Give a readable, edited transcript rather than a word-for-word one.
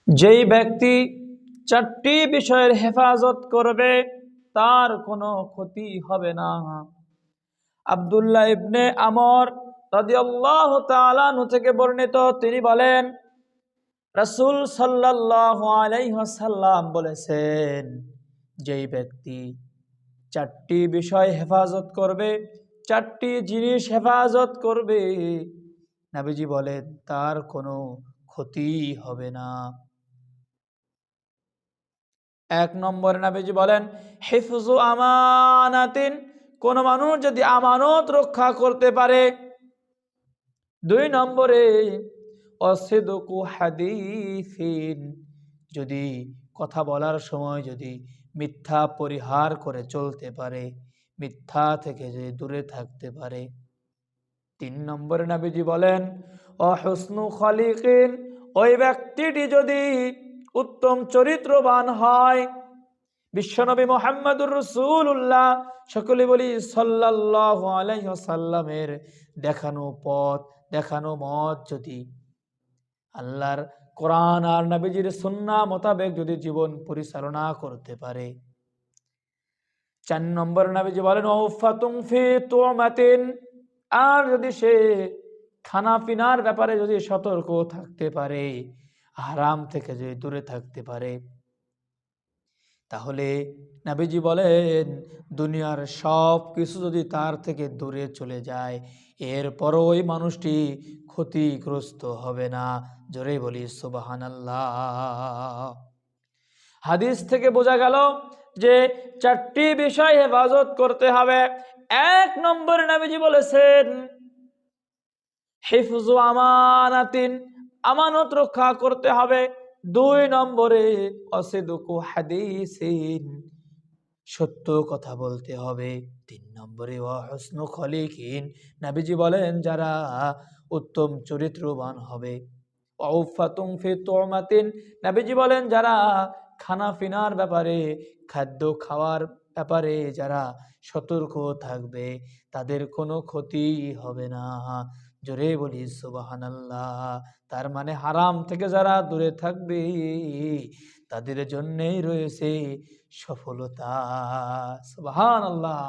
যেই ব্যক্তি চারটি বিষয়ের হেফাজত করবে তার কোনো ক্ষতি হবে না। আব্দুল্লাহ ইবনে আমর রাদিয়াল্লাহু তাআলা আনহু থেকে বর্ণিত, তিনি বলেন রাসূল সাল্লাল্লাহু আলাইহি ওয়াসাল্লাম বলেছেন, যেই ব্যক্তি চারটি বিষয় হেফাজত করবে, চারটি জিনিস হেফাজত করবে, নবীজি বলেন তার কোনো ক্ষতি হবে না। এক নম্বরে নবীজি বলেন হিফজু আমানাতিন, কোন মানুষ যদি আমানত রক্ষা করতে পারে। দুই নম্বরে অসিদকু হাদিসিন, যদি কথা বলার সময় যদি মিথ্যা পরিহার করে চলতে পারে, মিথ্যা থেকে যদি দূরে থাকতে পারে। তিন নম্বরে নবীজি বলেন অহুসনু খলিকিন, ওই ব্যক্তিটি যদি উত্তম চরিত্রবান হয়। বিশ্বনবী মুহাম্মদুর রাসূলুল্লাহ, সকলে বলি সাল্লাল্লাহু আলাইহি ওয়াসাল্লামের দেখানো পথ, দেখানো মত যদি আল্লাহর কোরআন আর নবীজির সুন্নাহ মোতাবেক যদি জীবন পরিচালনা করতে পারে। চার নম্বর নবীজি বলেন ওয়াফাতুন ফি তুমাতিন, আর যদি সে খানা পিনার ব্যাপারে যদি সতর্ক থাকতে পারে, হারাম থেকে যদি দূরে থাকতে পারে, তাহলে নবীজি বলেন দুনিয়ার সব কিছু যদি তার থেকে দূরে চলে যায়, এরপরও ওই মানুষটি ক্ষতিগ্রস্ত হবে না। জোরে বলি সুবহানাল্লাহ। হাদিস থেকে বোঝা গেল যে চারটি বিষয় হেফাজত করতে হবে। এক নম্বরে নবীজি বলেছেন হিফজু আমানাতিন, আমানত রক্ষা করতে হবে। দুই নম্বরে অসিদকু হাদিসিন, সত্য কথা বলতে হবে। তিন নম্বরে ওয়াহসনু খলিকিন, নবীজি বলেন যারা উত্তম চরিত্রবান হবে। ওয়াফাতুন ফি তুমাতিন, নবীজি বলেন যারা খানা পিনার ব্যাপারে, খাদ্য খাওয়ার ব্যাপারে যারা সতর্ক থাকবে, তাদের কোনো ক্ষতি হবে না। জোরে বলি সুবহানাল্লাহ। তার মানে হারাম থেকে যারা দূরে থাকবে তাদের জন্যই রয়েছে সফলতা। সুবহানাল্লাহ।